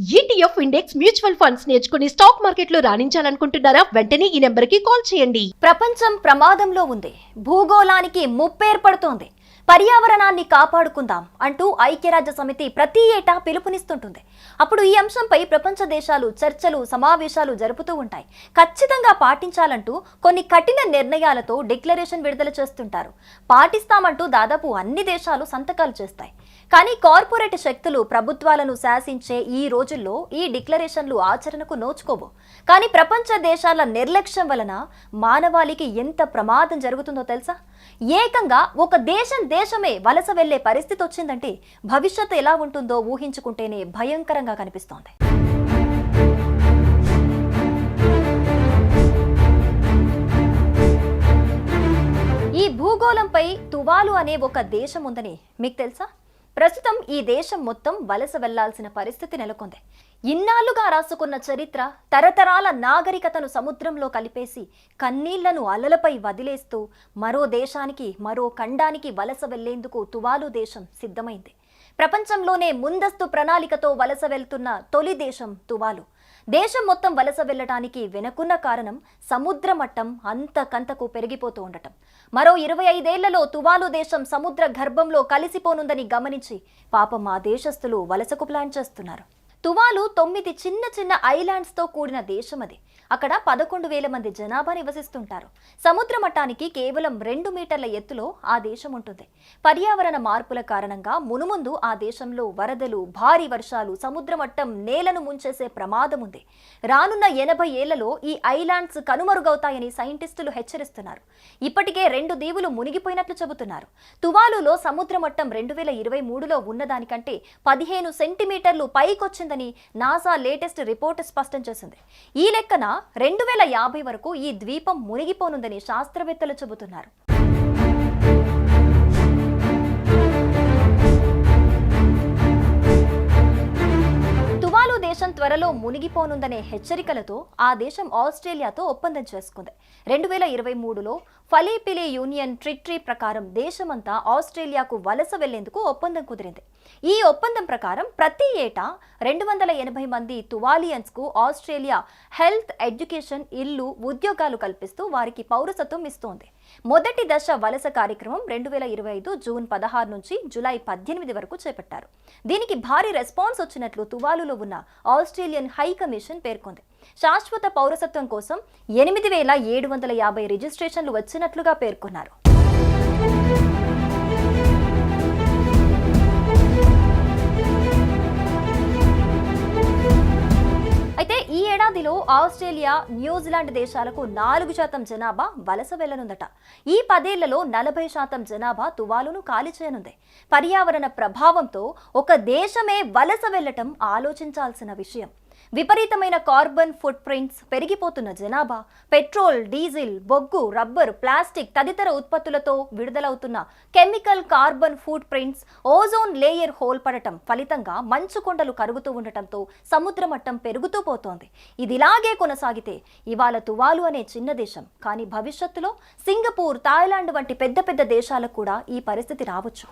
ETF index mutual funds నేర్చుకుని stock మార్కెట్లో రాణించాలనుకుంటున్నారా? వెంటనే ఈ నెంబర్కి కాల్ చేయండి. ప్రపంచం ప్రమాదంలో ఉంది. భూగోళానికి ముప్పు ఏర్పడుతోంది. పర్యావరణాన్ని కాపాడుకుందాం అంటూ ఐక్యరాజ్య సమితి ప్రతి ఏటా పిలుపునిస్తుంటుంది. అప్పుడు ఈ అంశంపై ప్రపంచ దేశాలు చర్చలు, సమావేశాలు జరుపుతూ ఉంటాయి. ఖచ్చితంగా పాటించాలంటూ కొన్ని కఠిన నిర్ణయాలతో డిక్లరేషన్ విడుదల చేస్తుంటారు. పాటిస్తామంటూ దాదాపు అన్ని దేశాలు సంతకాలు చేస్తాయి. కానీ కార్పొరేట్ శక్తులు ప్రభుత్వాలను శాసించే ఈ రోజుల్లో ఈ డిక్లరేషన్లు ఆచరణకు నోచుకోవు. కానీ ప్రపంచ దేశాల నిర్లక్ష్యం వలన మానవాళికి ఎంత ప్రమాదం జరుగుతుందో తెలుసా? ఏకంగా ఒక దేశమే వలస వెళ్లే పరిస్థితి వచ్చిందంటే భవిష్యత్తు ఎలా ఉంటుందో ఊహించుకుంటేనే భయంకరంగా కనిపిస్తోంది. ఈ భూగోళంపై తువాలు అనే ఒక దేశం ఉందని మీకు తెలుసా? ప్రస్తుతం ఈ దేశం మొత్తం వలస వెళ్లాల్సిన పరిస్థితి నెలకొంది. ఇన్నాళ్లుగా రాసుకున్న చరిత్ర, తరతరాల నాగరికతను సముద్రంలో కలిపేసి కన్నీళ్లను అలలపై వదిలేస్తూ మరో దేశానికి, మరో ఖండానికి వలస వెళ్లేందుకు తువాలు దేశం సిద్ధమైంది. ప్రపంచంలోనే ముందస్తు ప్రణాళికతో వలస వెళ్తున్న తొలి దేశం తువాలు. దేశం మొత్తం వలస వెళ్లడానికి వెనుకున్న కారణం సముద్ర మట్టం అంతకంతకు పెరిగిపోతూ ఉండటం. మరో 25 ఏళ్లలో తువాలు దేశం సముద్ర గర్భంలో కలిసిపోనుందని గమనించి పాపం ఆ దేశస్తులు వలసకు ప్లాన్ చేస్తున్నారు. తువాలు 9 చిన్న చిన్న ఐలాండ్స్ తో కూడిన దేశం అది. అక్కడ 11,000 మంది జనాభా నివసిస్తుంటారు. సముద్ర మట్టానికి కేవలం 2 మీటర్ల ఎత్తులో ఆ దేశం ఉంటుంది. పర్యావరణ మార్పుల కారణంగా మునుముందు ఆ దేశంలో వరదలు, భారీ వర్షాలు, సముద్ర మట్టం నేలను ముంచేసే ప్రమాదం ఉంది. రానున్న 80 ఏళ్లలో ఈ ఐలాండ్స్ కనుమరుగవుతాయని సైంటిస్టులు హెచ్చరిస్తున్నారు. ఇప్పటికే 2 దీవులు మునిగిపోయినట్లు చెబుతున్నారు. తువాలులో సముద్ర మట్టం 2023లో ఉన్నదానికంటే 15 సెంటీమీటర్లు పైకొచ్చిందని నాసా లేటెస్ట్ రిపోర్ట్ స్పష్టం చేసింది. ఈ లెక్కన 2050 వరకు ఈ ద్వీపం మునిగిపోనుందని శాస్త్రవేత్తలు చెబుతున్నారు. తువాలు దేశం త్వరలో మునిగిపోనుందనే హెచ్చరికలతో ఆ దేశం ఆస్ట్రేలియాతో ఒప్పందం చేసుకుంది. 2023లో ఫలీపిలి యూనియన్ ట్రిటీ ప్రకారం దేశమంతా ఆస్ట్రేలియాకు వలస వెళ్లేందుకు ఒప్పందం కుదిరింది. ఈ ఒప్పందం ప్రకారం ప్రతి ఏటా 280 మంది తువాలియన్స్ కు ఆస్ట్రేలియా హెల్త్, ఎడ్యుకేషన్, ఇల్లు, ఉద్యోగాలు కల్పిస్తూ వారికి పౌరసత్వం ఇస్తోంది. మొదటి దశ వలస కార్యక్రమం 2025 జూన్ 16 నుంచి జూలై 18 వరకు చేపట్టారు. దీనికి భారీ రెస్పాన్స్ వచ్చినట్లు తువాలులో ఉన్న ఆస్ట్రేలియన్ హై కమిషన్ పేర్కొంది. శాశ్వత పౌరసత్వం కోసం 8,750 రిజిస్ట్రేషన్లు వచ్చినట్లుగా పేర్కొన్నారు. అయితే ఈ ఏడాదిలో ఆస్ట్రేలియా, న్యూజిలాండ్ దేశాలకు 4% జనాభా వలస వెళ్లనుందట. ఈ 10 ఏళ్లలో 40% జనాభా తువాలును ఖాళీ చేయనుంది. పర్యావరణ ప్రభావంతో ఒక దేశమే వలస వెళ్లటం ఆలోచించాల్సిన విషయం. విపరీతమైన కార్బన్ ఫుట్ ప్రింట్స్, పెరిగిపోతున్న జనాభా, పెట్రోల్, డీజిల్, బొగ్గు, రబ్బర్, ప్లాస్టిక్ తదితర ఉత్పత్తులతో విడుదలవుతున్న chemical carbon foot prints, ozone layer hole పడటం ఫలితంగా మంచు కొండలు కరుగుతూ ఉండటంతో సముద్ర మట్టం పెరుగుతూ పోతోంది. ఇదిలాగే కొనసాగితే ఇవాళ తువాలు అనే చిన్న దేశం, కానీ భవిష్యత్తులో సింగపూర్, థాయిలాండ్ వంటి పెద్ద పెద్ద దేశాలకు కూడా ఈ పరిస్థితి రావచ్చు.